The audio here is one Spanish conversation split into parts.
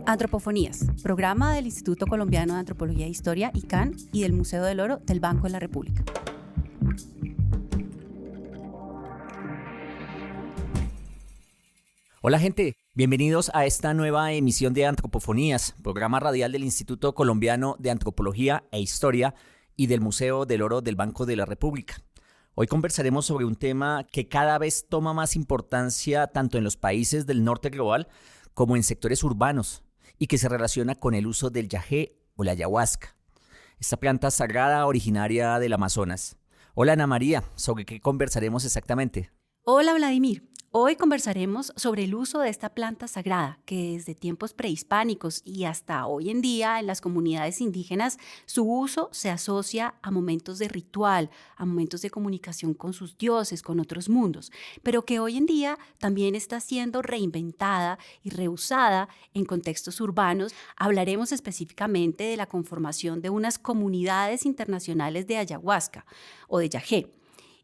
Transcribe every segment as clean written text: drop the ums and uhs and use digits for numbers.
Antropofonías, programa del Instituto Colombiano de Antropología e Historia, ICANN, y del Museo del Oro del Banco de la República. Hola gente, bienvenidos a esta nueva emisión de Antropofonías, programa radial del Instituto Colombiano de Antropología e Historia y del Museo del Oro del Banco de la República. Hoy conversaremos sobre un tema que cada vez toma más importancia tanto en los países del norte global como en sectores urbanos y que se relaciona con el uso del yagé o la ayahuasca, esta planta sagrada originaria del Amazonas. Hola Ana María, ¿sobre qué conversaremos exactamente? Hola Vladimir, hoy conversaremos sobre el uso de esta planta sagrada que desde tiempos prehispánicos y hasta hoy en día en las comunidades indígenas su uso se asocia a momentos de ritual, a momentos de comunicación con sus dioses, con otros mundos, pero que hoy en día también está siendo reinventada y reusada en contextos urbanos. Hablaremos específicamente de la conformación de unas comunidades internacionales de ayahuasca o de yagé,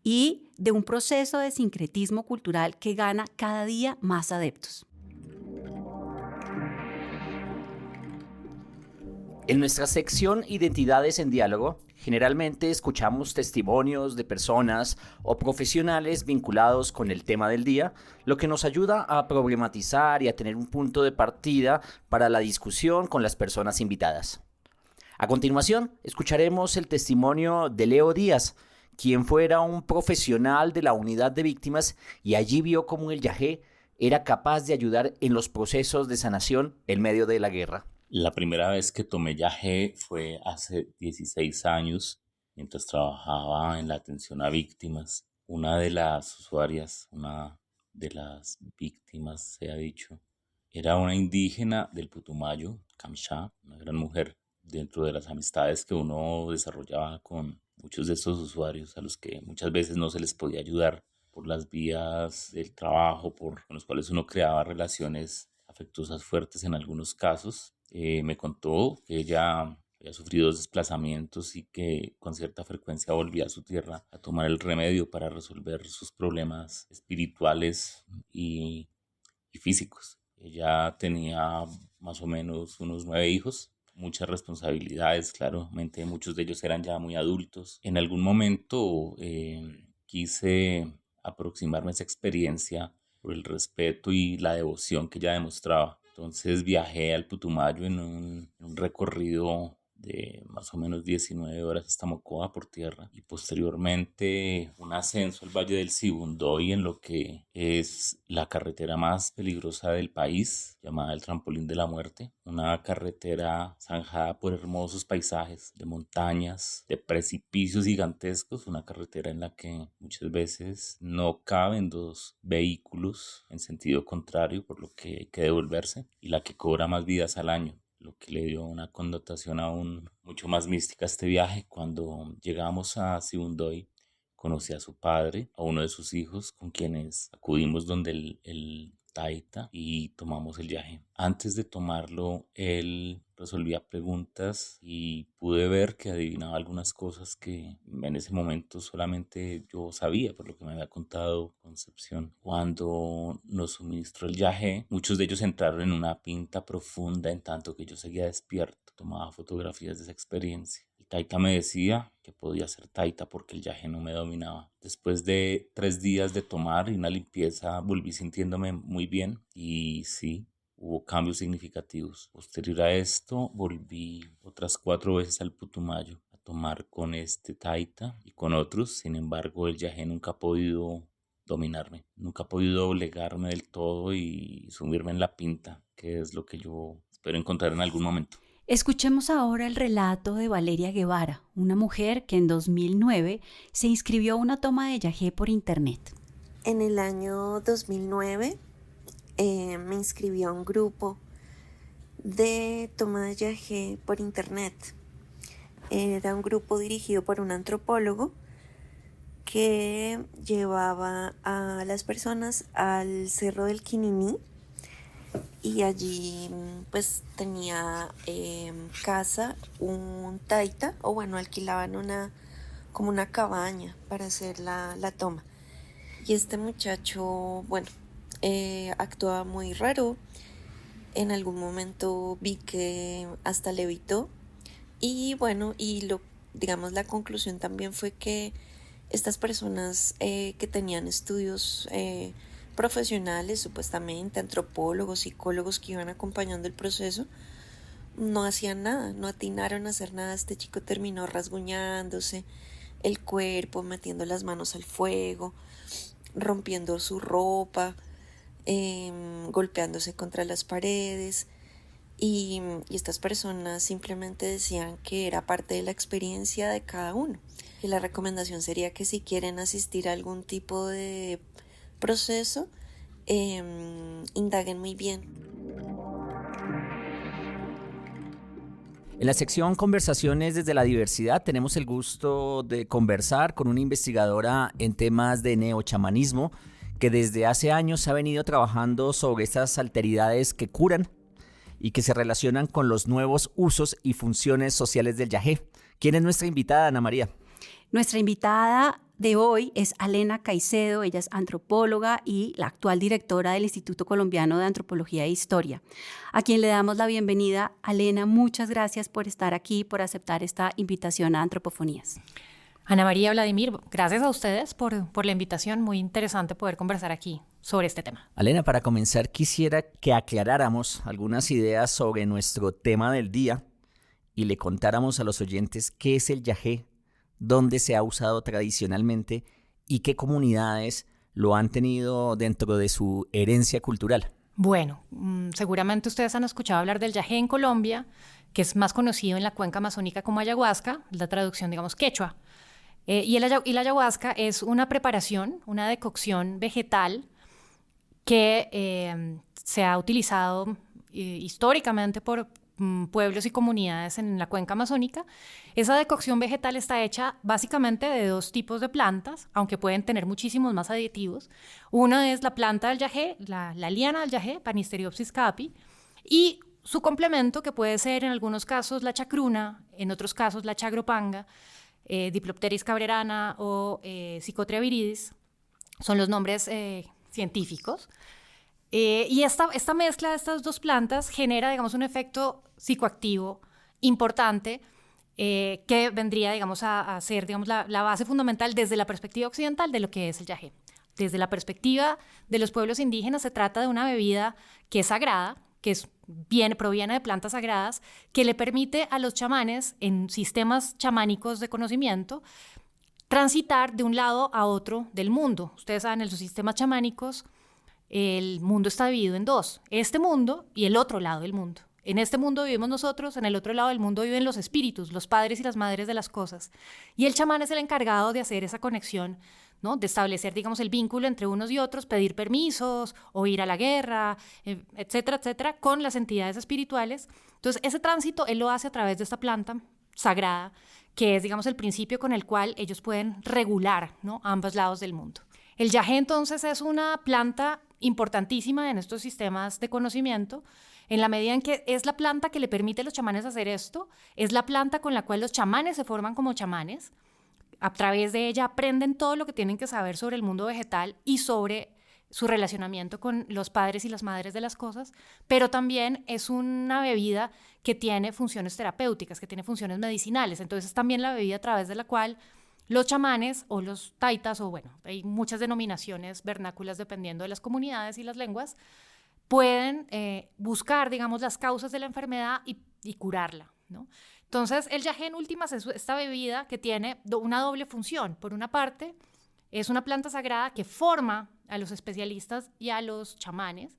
y de un proceso de sincretismo cultural que gana cada día más adeptos. En nuestra sección Identidades en Diálogo, generalmente escuchamos testimonios de personas o profesionales vinculados con el tema del día, lo que nos ayuda a problematizar y a tener un punto de partida para la discusión con las personas invitadas. A continuación, escucharemos el testimonio de Leo Díaz, quien fuera un profesional de la unidad de víctimas y allí vio cómo el yagé era capaz de ayudar en los procesos de sanación en medio de la guerra. La primera vez que tomé yagé fue hace 16 años, mientras trabajaba en la atención a víctimas. Una de las usuarias, una de las víctimas, se ha dicho, era una indígena del Putumayo, Kamsha, una gran mujer. Dentro de las amistades que uno desarrollaba con muchos de estos usuarios a los que muchas veces no se les podía ayudar por las vías del trabajo, con los cuales uno creaba relaciones afectuosas fuertes en algunos casos. Me contó que ella había sufrido desplazamientos y que con cierta frecuencia volvía a su tierra a tomar el remedio para resolver sus problemas espirituales y físicos. Ella tenía más o menos unos 9 hijos, muchas responsabilidades, claramente muchos de ellos eran ya muy adultos. En algún momento quise aproximarme a esa experiencia por el respeto y la devoción que ella demostraba. Entonces viajé al Putumayo en un recorrido de más o menos 19 horas hasta Mocoa por tierra y posteriormente un ascenso al Valle del Sibundoy en lo que es la carretera más peligrosa del país, llamada el Trampolín de la Muerte, una carretera zanjada por hermosos paisajes de montañas, de precipicios gigantescos, una carretera en la que muchas veces no caben dos vehículos en sentido contrario, por lo que hay que devolverse, y la que cobra más vidas al año, lo que le dio una connotación aún mucho más mística a este viaje. Cuando llegamos a Sibundoy, conocí a su padre, a uno de sus hijos, con quienes acudimos donde el taita y tomamos el yagé. Antes de tomarlo, él resolvía preguntas y pude ver que adivinaba algunas cosas que en ese momento solamente yo sabía, por lo que me había contado Concepción. Cuando nos suministró el yagé, muchos de ellos entraron en una pinta profunda en tanto que yo seguía despierto, tomaba fotografías de esa experiencia. El taita me decía que podía ser taita porque el yagé no me dominaba. Después de 3 días de tomar y una limpieza, volví sintiéndome muy bien y sí, hubo cambios significativos. Posterior a esto, volví otras 4 veces al Putumayo a tomar con este taita y con otros. Sin embargo, el yagé nunca ha podido dominarme, nunca ha podido doblegarme del todo y sumirme en la pinta, que es lo que yo espero encontrar en algún momento. Escuchemos ahora el relato de Valeria Guevara, una mujer que en 2009 se inscribió a una toma de yagé por internet. En el año 2009 me inscribí a un grupo de toma de yagé por internet. Era un grupo dirigido por un antropólogo que llevaba a las personas al Cerro del Quininí y allí pues tenía casa un taita, o bueno, alquilaban como una cabaña para hacer la toma. Y este muchacho, bueno, actuaba muy raro En algún momento vi que hasta levitó y bueno, digamos la conclusión también fue que estas personas que tenían estudios profesionales, supuestamente antropólogos, psicólogos que iban acompañando el proceso, no hacían nada, no atinaron a hacer nada. Este chico terminó rasguñándose el cuerpo, metiendo las manos al fuego, rompiendo su ropa, golpeándose contra las paredes. Y estas personas simplemente decían que era parte de la experiencia de cada uno. Y la recomendación sería que si quieren asistir a algún tipo de proceso, indaguen muy bien. En la sección Conversaciones desde la diversidad tenemos el gusto de conversar con una investigadora en temas de neochamanismo que desde hace años ha venido trabajando sobre estas alteridades que curan y que se relacionan con los nuevos usos y funciones sociales del yagé. ¿Quién es nuestra invitada, Ana María? Nuestra invitada de hoy es Alena Caicedo. Ella es antropóloga y la actual directora del Instituto Colombiano de Antropología e Historia, a quien le damos la bienvenida. Alena, muchas gracias por estar aquí, por aceptar esta invitación a Antropofonías. Ana María, Vladimir, gracias a ustedes por la invitación. Muy interesante poder conversar aquí sobre este tema. Alena, para comenzar quisiera que aclaráramos algunas ideas sobre nuestro tema del día y le contáramos a los oyentes qué es el yagé, dónde se ha usado tradicionalmente y qué comunidades lo han tenido dentro de su herencia cultural. Bueno, seguramente ustedes han escuchado hablar del yagé en Colombia, que es más conocido en la cuenca amazónica como ayahuasca, la traducción, digamos, quechua. Y la ayahuasca es una preparación, una decocción vegetal que se ha utilizado históricamente por pueblos y comunidades en la cuenca amazónica. Esa decocción vegetal está hecha básicamente de dos tipos de plantas, aunque pueden tener muchísimos más aditivos. Una es la planta del yagé, la liana del yagé, Panisteriopsis caapi, y su complemento, que puede ser en algunos casos la chacruna, en otros casos la chagropanga, Diplopteris cabrerana o Psychotria viridis, son los nombres científicos. Y esta mezcla de estas dos plantas genera, digamos, un efecto psicoactivo importante que vendría, digamos, a ser, digamos, la base fundamental desde la perspectiva occidental de lo que es el yagé. Desde la perspectiva de los pueblos indígenas se trata de una bebida que es sagrada, que proviene de plantas sagradas, que le permite a los chamanes en sistemas chamánicos de conocimiento transitar de un lado a otro del mundo. Ustedes saben, en los sistemas chamánicos el mundo está dividido en dos, este mundo y el otro lado del mundo. En este mundo vivimos nosotros, en el otro lado del mundo viven los espíritus, los padres y las madres de las cosas. Y el chamán es el encargado de hacer esa conexión, ¿no? De establecer, digamos, el vínculo entre unos y otros, pedir permisos o ir a la guerra, etcétera, etcétera, con las entidades espirituales. Entonces, ese tránsito él lo hace a través de esta planta sagrada, que es, digamos, el principio con el cual ellos pueden regular, ¿no?, ambos lados del mundo. El yagé, entonces, es una planta importantísima en estos sistemas de conocimiento, en la medida en que es la planta que le permite a los chamanes hacer esto, es la planta con la cual los chamanes se forman como chamanes. A través de ella aprenden todo lo que tienen que saber sobre el mundo vegetal y sobre su relacionamiento con los padres y las madres de las cosas, pero también es una bebida que tiene funciones terapéuticas, que tiene funciones medicinales. Entonces es también la bebida a través de la cual los chamanes o los taitas, o bueno, hay muchas denominaciones vernáculas dependiendo de las comunidades y las lenguas, pueden buscar, digamos, las causas de la enfermedad y curarla, ¿no? Entonces, el yagé en últimas es esta bebida que tiene una doble función. Por una parte, es una planta sagrada que forma a los especialistas y a los chamanes.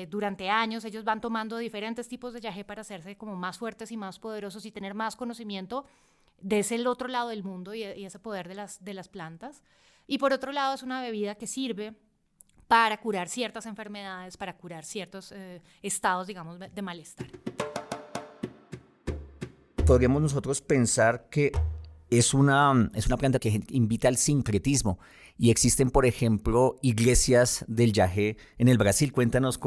Durante años ellos van tomando diferentes tipos de yagé para hacerse como más fuertes y más poderosos y tener más conocimiento de ese otro lado del mundo y ese poder de las plantas. Y por otro lado, es una bebida que sirve para curar ciertas enfermedades, para curar ciertos estados, digamos, de malestar. Podríamos nosotros pensar que es una planta que invita al sincretismo y existen, por ejemplo, iglesias del yagé en el Brasil. Cuéntanos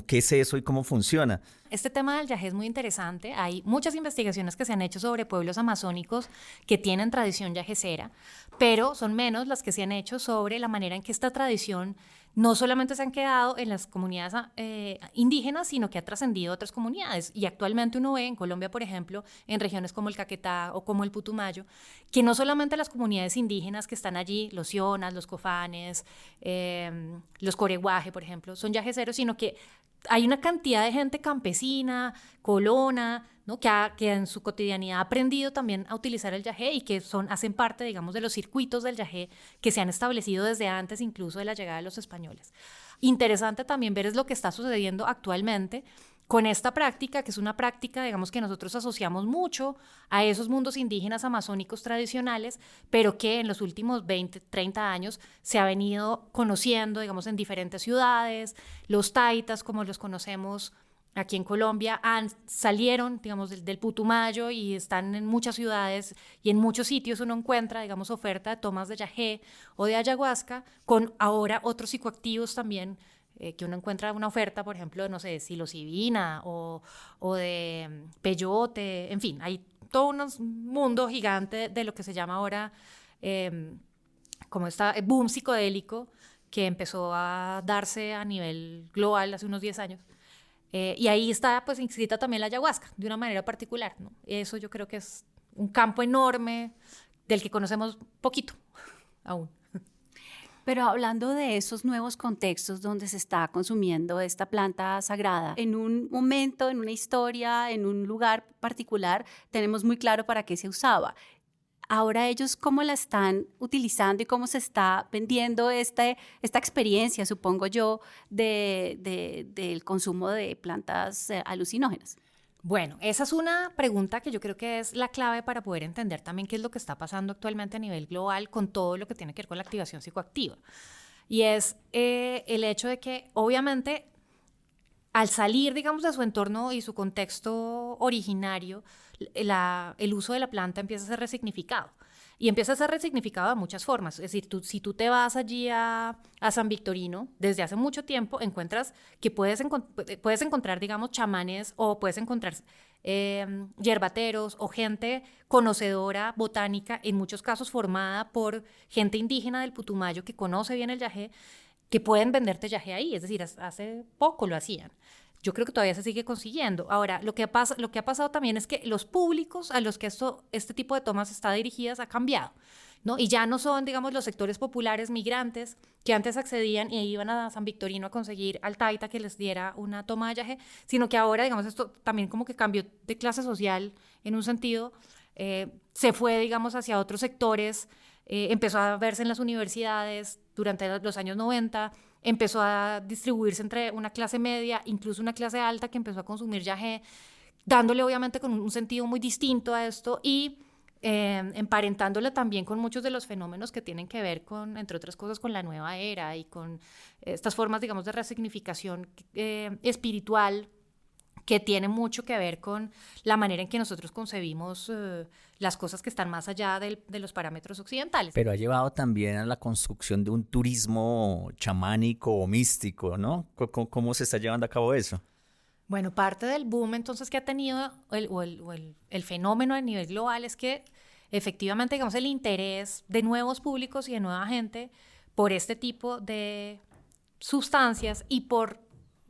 qué es eso y cómo funciona. Este tema del yagé es muy interesante. Hay muchas investigaciones que se han hecho sobre pueblos amazónicos que tienen tradición yagecera, pero son menos las que se han hecho sobre la manera en que esta tradición no solamente se han quedado en las comunidades indígenas, sino que ha trascendido a otras comunidades. Y actualmente uno ve en Colombia, por ejemplo, en regiones como el Caquetá o como el Putumayo, que no solamente las comunidades indígenas que están allí, los sionas, los cofanes, los coreguaje, por ejemplo, son yajeseros, sino que hay una cantidad de gente campesina, colona, ¿no? que en su cotidianidad ha aprendido también a utilizar el yagé y que hacen parte, digamos, de los circuitos del yagé que se han establecido desde antes incluso de la llegada de los españoles. Interesante también ver es lo que está sucediendo actualmente con esta práctica, que es una práctica, digamos, que nosotros asociamos mucho a esos mundos indígenas amazónicos tradicionales, pero que en los últimos 20, 30 años se ha venido conociendo, digamos, en diferentes ciudades. Los taitas, como los conocemos aquí en Colombia, salieron, digamos, del Putumayo y están en muchas ciudades y en muchos sitios uno encuentra, digamos, oferta de tomas de yagé o de ayahuasca, con ahora otros psicoactivos también, que uno encuentra una oferta, por ejemplo, no sé, de psilocibina o de peyote, en fin, hay todo un mundo gigante de lo que se llama ahora como boom psicodélico que empezó a darse a nivel global hace unos 10 años. Y ahí está pues inscrita también la ayahuasca, de una manera particular, ¿no? Eso yo creo que es un campo enorme del que conocemos poquito aún. Pero hablando de esos nuevos contextos donde se está consumiendo esta planta sagrada, en un momento, en una historia, en un lugar particular, tenemos muy claro para qué se usaba. Ahora ellos cómo la están utilizando y cómo se está vendiendo esta experiencia, supongo yo, del consumo de plantas alucinógenas. Bueno, esa es una pregunta que yo creo que es la clave para poder entender también qué es lo que está pasando actualmente a nivel global con todo lo que tiene que ver con la activación psicoactiva. Y es el hecho de que, obviamente, al salir, digamos, de su entorno y su contexto originario, el uso de la planta empieza a ser resignificado. Y empieza a ser resignificado de muchas formas. Es decir, si tú te vas allí a San Victorino, desde hace mucho tiempo encuentras que puedes encontrar, digamos, chamanes o puedes encontrar yerbateros o gente conocedora botánica, en muchos casos formada por gente indígena del Putumayo que conoce bien el yagé, que pueden venderte yagé ahí. Es decir, hace poco lo hacían. Yo creo que todavía se sigue consiguiendo. Ahora, lo que ha pasado también es que los públicos a los que este tipo de tomas está dirigidas ha cambiado, ¿no? Y ya no son, digamos, los sectores populares migrantes que antes accedían y iban a San Victorino a conseguir al taita que les diera una toma de yagé, sino que ahora, digamos, esto también como que cambió de clase social en un sentido, se fue, digamos, hacia otros sectores, empezó a verse en las universidades durante los años 90, empezó a distribuirse entre una clase media, incluso una clase alta que empezó a consumir yagé, dándole obviamente con un sentido muy distinto a esto y emparentándole también con muchos de los fenómenos que tienen que ver con, entre otras cosas, con la nueva era y con estas formas, digamos, de resignificación espiritual que tiene mucho que ver con la manera en que nosotros concebimos las cosas que están más allá de los parámetros occidentales. Pero ha llevado también a la construcción de un turismo chamánico o místico, ¿no? ¿Cómo se está llevando a cabo eso? Bueno, parte del boom entonces que ha tenido el fenómeno a nivel global es que efectivamente, digamos, el interés de nuevos públicos y de nueva gente por este tipo de sustancias y por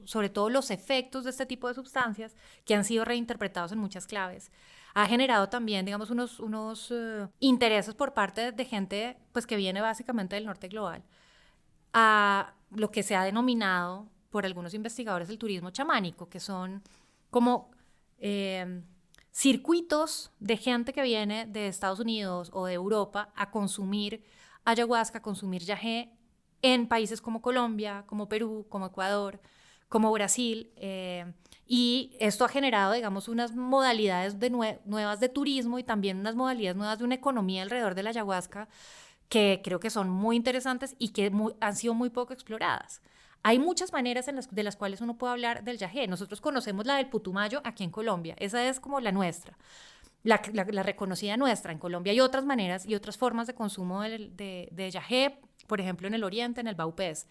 sobre todo los efectos de este tipo de sustancias que han sido reinterpretados en muchas claves, ha generado también, digamos, unos intereses por parte de gente pues, que viene básicamente del norte global a lo que se ha denominado por algunos investigadores el turismo chamánico, que son como circuitos de gente que viene de Estados Unidos o de Europa a consumir ayahuasca, a consumir yagé en países como Colombia, como Perú, como Ecuador, como Brasil, y esto ha generado, digamos, unas modalidades nuevas de turismo y también unas modalidades nuevas de una economía alrededor de la ayahuasca que creo que son muy interesantes y que han sido muy poco exploradas. Hay muchas maneras de las cuales uno puede hablar del yagé. Nosotros conocemos la del Putumayo aquí en Colombia, esa es como la nuestra, la reconocida nuestra. En Colombia hay otras maneras y otras formas de consumo de yagé, por ejemplo, en el oriente, en el Baupés.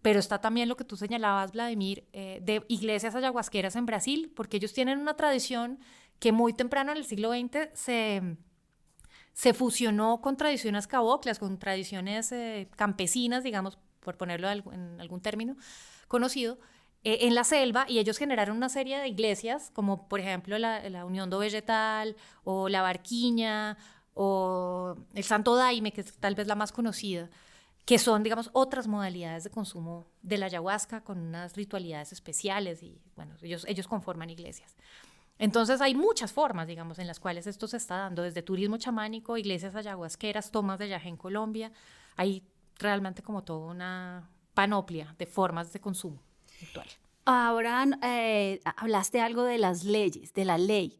Pero está también lo que tú señalabas, Vladimir, de iglesias ayahuasqueras en Brasil, porque ellos tienen una tradición que muy temprano en el siglo XX se fusionó con tradiciones caboclas, con tradiciones campesinas, digamos, por ponerlo en algún término conocido, en la selva, y ellos generaron una serie de iglesias, como por ejemplo la Unión do Vegetal, o la Barquiña, o el Santo Daime, que es tal vez la más conocida, que son, digamos, otras modalidades de consumo de la ayahuasca con unas ritualidades especiales y, bueno, ellos conforman iglesias. Entonces hay muchas formas, digamos, en las cuales esto se está dando, desde turismo chamánico, iglesias ayahuasqueras, tomas de yagé en Colombia. Hay realmente como toda una panoplia de formas de consumo actual. Ahora hablaste algo de las leyes, de la ley.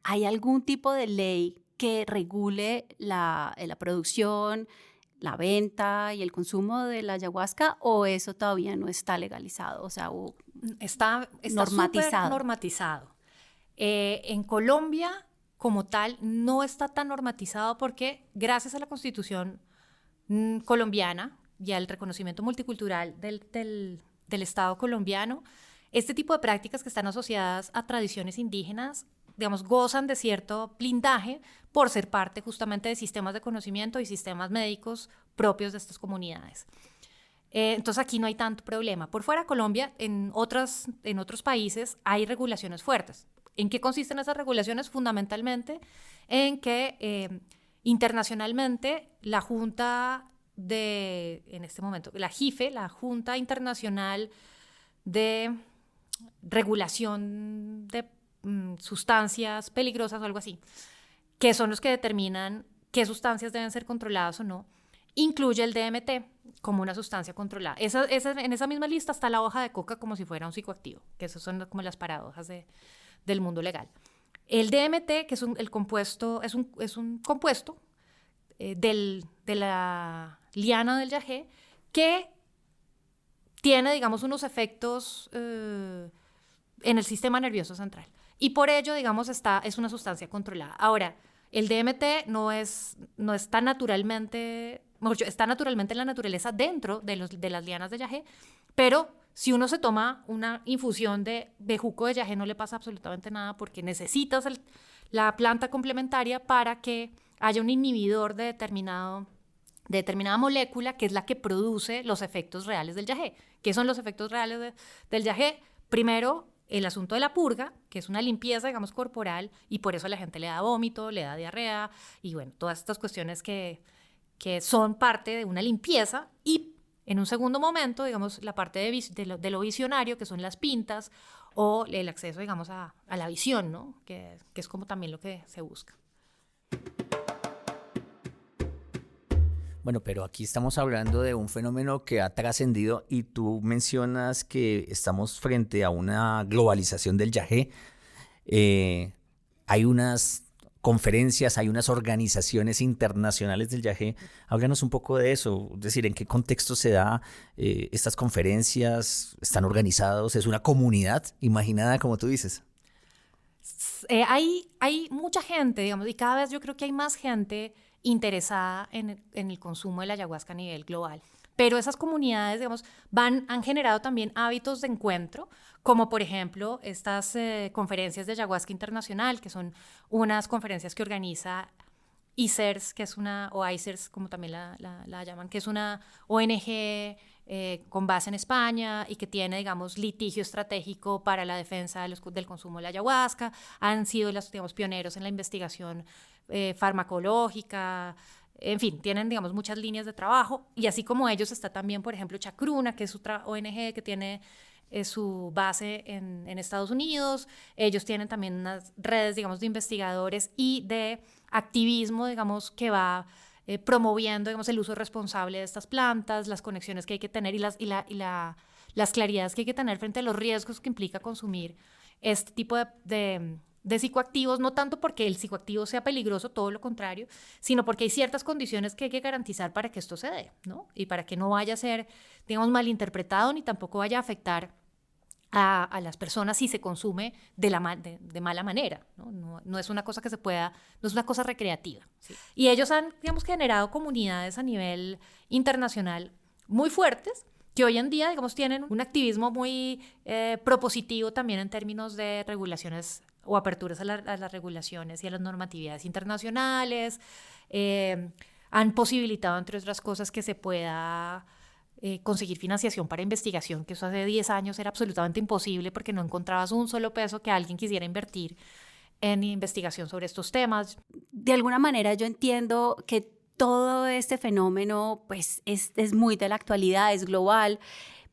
¿Hay algún tipo de ley que regule la producción, la venta y el consumo de la ayahuasca, o eso todavía no está legalizado? O sea, está normatizado. Súper normatizado. En Colombia, como tal, no está tan normatizado porque gracias a la Constitución colombiana y al reconocimiento multicultural del Estado colombiano, este tipo de prácticas que están asociadas a tradiciones indígenas, digamos, gozan de cierto blindaje por ser parte justamente de sistemas de conocimiento y sistemas médicos propios de estas comunidades. Entonces aquí no hay tanto problema. Por fuera de Colombia, en otros países hay regulaciones fuertes. ¿En qué consisten esas regulaciones? Fundamentalmente en que internacionalmente la Junta en este momento, la JIFE, la Junta Internacional de Regulación de Sustancias Peligrosas o algo así, que son los que determinan qué sustancias deben ser controladas o no, incluye el DMT como una sustancia controlada. En esa misma lista está la hoja de coca como si fuera un psicoactivo, que esas son como las paradojas del mundo legal. El DMT, que es un compuesto de la liana del yagé, que tiene, digamos, unos efectos en el sistema nervioso central. Y por ello, digamos, es una sustancia controlada. Ahora, el DMT no está naturalmente, está naturalmente en la naturaleza dentro de las lianas de yagé, pero si uno se toma una infusión de bejuco de yagé no le pasa absolutamente nada porque necesitas la planta complementaria para que haya un inhibidor de determinada molécula que es la que produce los efectos reales del yagé. ¿Qué son los efectos reales del yagé? Primero, el asunto de la purga, que es una limpieza, digamos, corporal, y por eso a la gente le da vómito, le da diarrea, y bueno, todas estas cuestiones que son parte de una limpieza. Y en un segundo momento, digamos, la parte de lo visionario, que son las pintas, o el acceso, digamos, a la visión, ¿no? Que es como también lo que se busca. Bueno, pero aquí estamos hablando de un fenómeno que ha trascendido y tú mencionas que estamos frente a una globalización del yagé. Hay unas conferencias, hay unas organizaciones internacionales del yagé. Háblanos un poco de eso, es decir, ¿en qué contexto se da estas conferencias? ¿Están organizados? ¿Es una comunidad imaginada, como tú dices? Hay mucha gente, digamos, y cada vez yo creo que hay más gente interesada en el consumo de la ayahuasca a nivel global. Pero esas comunidades, digamos, han generado también hábitos de encuentro, como por ejemplo estas conferencias de ayahuasca internacional, que son unas conferencias que organiza ICERS, o ICERS, como también la llaman, que es una ONG con base en España y que tiene, digamos, litigio estratégico para la defensa del consumo de la ayahuasca. Han sido digamos, pioneros en la investigación farmacológica. En fin, tienen, digamos, muchas líneas de trabajo. Y así como ellos está también, por ejemplo, Chacruna, que es otra ONG que tiene su base en Estados Unidos. Ellos tienen también unas redes, digamos, de investigadores y de activismo, digamos, que va promoviendo, digamos, el uso responsable de estas plantas, las conexiones que hay que tener y las claridades que hay que tener frente a los riesgos que implica consumir este tipo de psicoactivos, no tanto porque el psicoactivo sea peligroso, todo lo contrario, sino porque hay ciertas condiciones que hay que garantizar para que esto se dé, ¿no? Y para que no vaya a ser, digamos, malinterpretado ni tampoco vaya a afectar a las personas si se consume de mala manera, ¿no? No es una cosa que no es una cosa recreativa, ¿sí? Y ellos han, digamos, generado comunidades a nivel internacional muy fuertes, que hoy en día, digamos, tienen un activismo muy propositivo también en términos de regulaciones o aperturas a las regulaciones y a las normatividades internacionales. Han posibilitado, entre otras cosas, que se pueda conseguir financiación para investigación, que eso hace 10 años era absolutamente imposible porque no encontrabas un solo peso que alguien quisiera invertir en investigación sobre estos temas. De alguna manera yo entiendo que todo este fenómeno pues es muy de la actualidad, es global,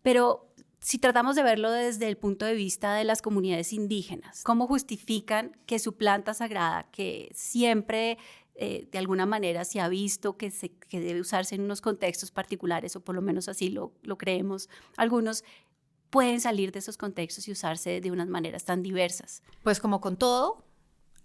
pero si tratamos de verlo desde el punto de vista de las comunidades indígenas, ¿cómo justifican que su planta sagrada, que siempre de alguna manera se ha visto que debe usarse en unos contextos particulares, o por lo menos así lo creemos algunos, pueden salir de esos contextos y usarse de unas maneras tan diversas? Pues como con todo,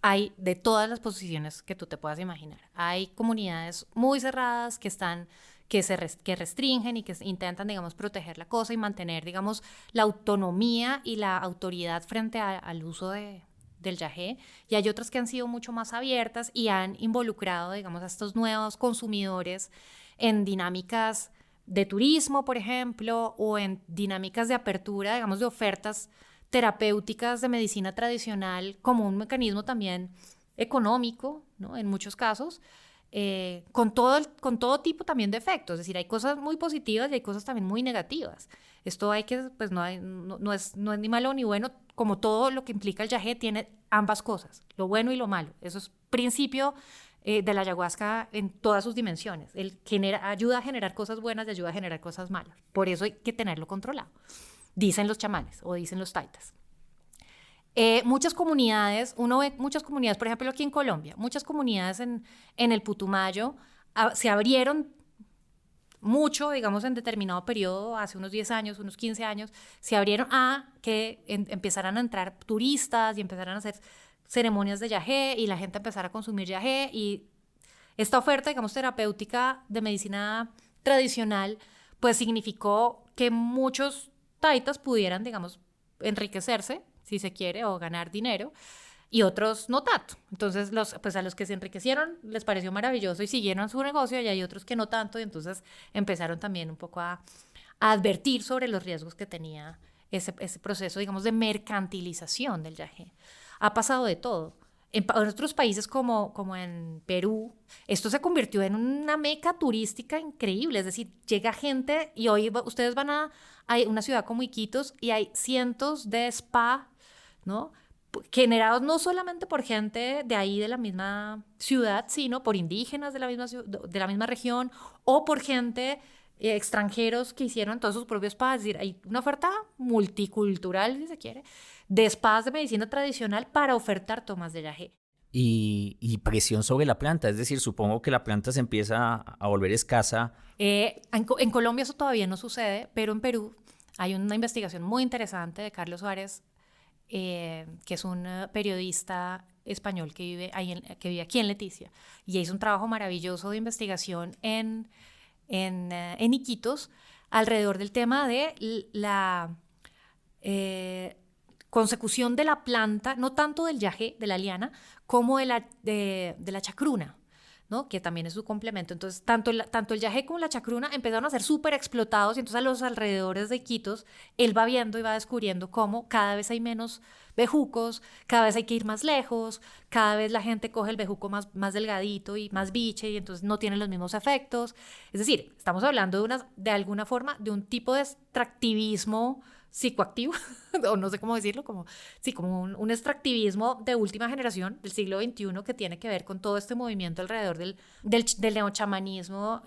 hay de todas las posiciones que tú te puedas imaginar. Hay comunidades muy cerradas que restringen y que intentan, digamos, proteger la cosa y mantener, digamos, la autonomía y la autoridad frente al uso del yagé, y hay otras que han sido mucho más abiertas y han involucrado, digamos, a estos nuevos consumidores en dinámicas de turismo, por ejemplo, o en dinámicas de apertura, digamos, de ofertas terapéuticas de medicina tradicional como un mecanismo también económico, ¿no? En muchos casos, con todo tipo también de efectos. Es decir, hay cosas muy positivas y hay cosas también muy negativas. Esto pues no es ni malo ni bueno, como todo lo que implica el yagé tiene ambas cosas, lo bueno y lo malo. Eso es principio de la ayahuasca en todas sus dimensiones. Ayuda a generar cosas buenas y ayuda a generar cosas malas. Por eso hay que tenerlo controlado, dicen los chamanes o dicen los taitas. Muchas comunidades, uno ve muchas comunidades, por ejemplo aquí en Colombia, muchas comunidades en el Putumayo se abrieron mucho, digamos, en determinado periodo, hace unos 10 años, unos 15 años, se abrieron a que empezaran a entrar turistas y empezaran a hacer ceremonias de yagé y la gente empezara a consumir yagé, y esta oferta, digamos, terapéutica de medicina tradicional, pues significó que muchos taitas pudieran, digamos, enriquecerse, si se quiere, o ganar dinero, y otros no tanto. Entonces, pues a los que se enriquecieron les pareció maravilloso y siguieron su negocio, y hay otros que no tanto, y entonces empezaron también un poco a advertir sobre los riesgos que tenía ese proceso, digamos, de mercantilización del yagé. Ha pasado de todo. En otros países como en Perú, esto se convirtió en una meca turística increíble. Es decir, llega gente, y hoy ustedes van a una ciudad como Iquitos y hay cientos de spa, ¿no?, generados no solamente por gente de ahí de la misma ciudad, sino por indígenas de la misma región, o por gente extranjeros que hicieron todos sus propios spas. Es decir, hay una oferta multicultural, si se quiere, de spas de medicina tradicional para ofertar tomas de yagé. Y presión sobre la planta, es decir, supongo que la planta se empieza a volver escasa. En Colombia eso todavía no sucede, pero en Perú hay una investigación muy interesante de Carlos Suárez, que es un periodista español que vive aquí en Leticia, y hizo un trabajo maravilloso de investigación en Iquitos alrededor del tema de la consecución de la planta, no tanto del yagé, de la liana, como de la chacruna, ¿no?, que también es su complemento. Entonces, tanto el yagé como la chacruna empezaron a ser súper explotados, y entonces a los alrededores de Iquitos, él va viendo y va descubriendo cómo cada vez hay menos bejucos, cada vez hay que ir más lejos, cada vez la gente coge el bejuco más delgadito y más biche, y entonces no tiene los mismos efectos. Es decir, estamos hablando de alguna forma de un tipo de extractivismo psicoactivo, o no sé cómo decirlo, como un extractivismo de última generación del siglo XXI, que tiene que ver con todo este movimiento alrededor del neochamanismo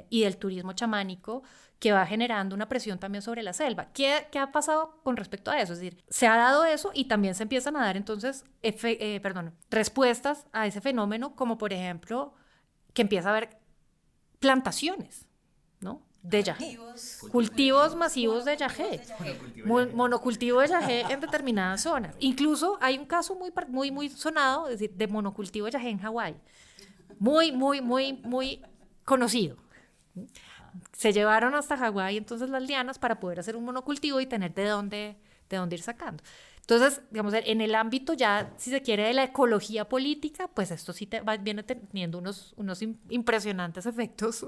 y del turismo chamánico, que va generando una presión también sobre la selva. ¿Qué ha pasado con respecto a eso? Es decir, se ha dado eso, y también se empiezan a dar entonces respuestas a ese fenómeno, como por ejemplo que empieza a haber plantaciones, ¿no?, de yagé, cultivos masivos de yagé, monocultivo de yagé en determinadas zonas. Incluso hay un caso muy sonado, es decir, de monocultivo de yagé en Hawái, muy conocido. Se llevaron hasta Hawái entonces las lianas para poder hacer un monocultivo y tener de dónde ir sacando. Entonces, digamos, en el ámbito ya, si se quiere, de la ecología política, pues esto sí viene teniendo unos impresionantes efectos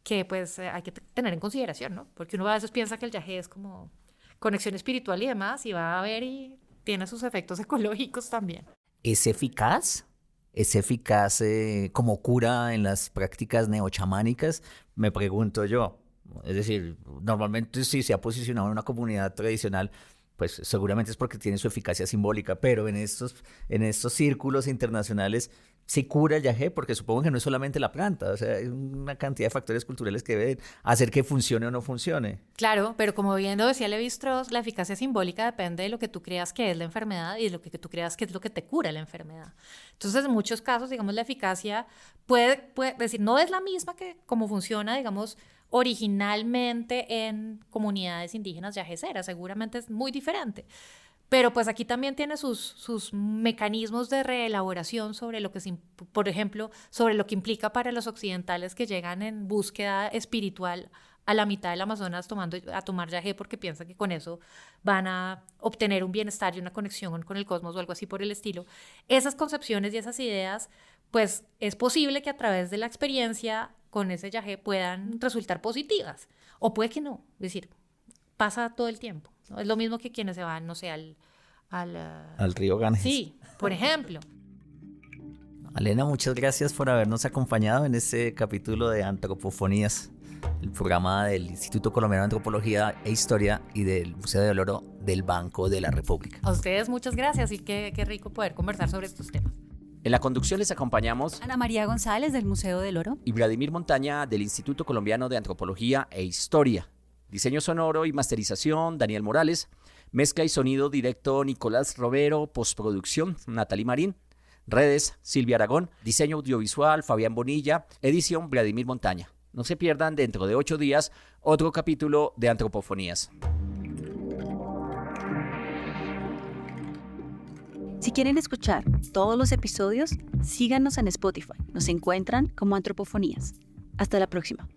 que pues hay que tener en consideración, ¿no? Porque uno a veces piensa que el yagé es como conexión espiritual y demás, y va a ver y tiene sus efectos ecológicos también. ¿Es eficaz? ¿Es eficaz como cura en las prácticas neochamánicas? Me pregunto yo. Es decir, normalmente si se ha posicionado en una comunidad tradicional, pues seguramente es porque tiene su eficacia simbólica, pero en estos círculos internacionales se cura el yagé, porque supongo que no es solamente la planta, o sea, hay una cantidad de factores culturales que deben hacer que funcione o no funcione. Claro, pero como bien lo decía Levi-Strauss, la eficacia simbólica depende de lo que tú creas que es la enfermedad y de lo que tú creas que es lo que te cura la enfermedad. Entonces, en muchos casos, digamos, la eficacia puede decir, no es la misma que como funciona, digamos, originalmente en comunidades indígenas yajeseras, seguramente es muy diferente. Pero pues aquí también tiene sus mecanismos de reelaboración sobre lo que, por ejemplo, sobre lo que implica para los occidentales que llegan en búsqueda espiritual a la mitad del Amazonas a tomar yagé porque piensan que con eso van a obtener un bienestar y una conexión con el cosmos o algo así por el estilo. Esas concepciones y esas ideas, pues es posible que a través de la experiencia con ese yagé puedan resultar positivas o puede que no, es decir, pasa todo el tiempo, ¿no? Es lo mismo que quienes se van, no sé, al río Ganges. Sí, por ejemplo. Malena, muchas gracias por habernos acompañado en este capítulo de Antropofonías, el programa del Instituto Colombiano de Antropología e Historia y del Museo del Oro del Banco de la República. A ustedes muchas gracias y qué rico poder conversar sobre estos temas. En la conducción les acompañamos Ana María González del Museo del Oro y Vladimir Montaña del Instituto Colombiano de Antropología e Historia. Diseño sonoro y masterización, Daniel Morales. Mezcla y sonido directo, Nicolás Robero. Postproducción, Natalie Marín. Redes, Silvia Aragón. Diseño audiovisual, Fabián Bonilla. Edición, Vladimir Montaña. No se pierdan dentro de 8 días otro capítulo de Antropofonías. Si quieren escuchar todos los episodios, síganos en Spotify. Nos encuentran como Antropofonías. Hasta la próxima.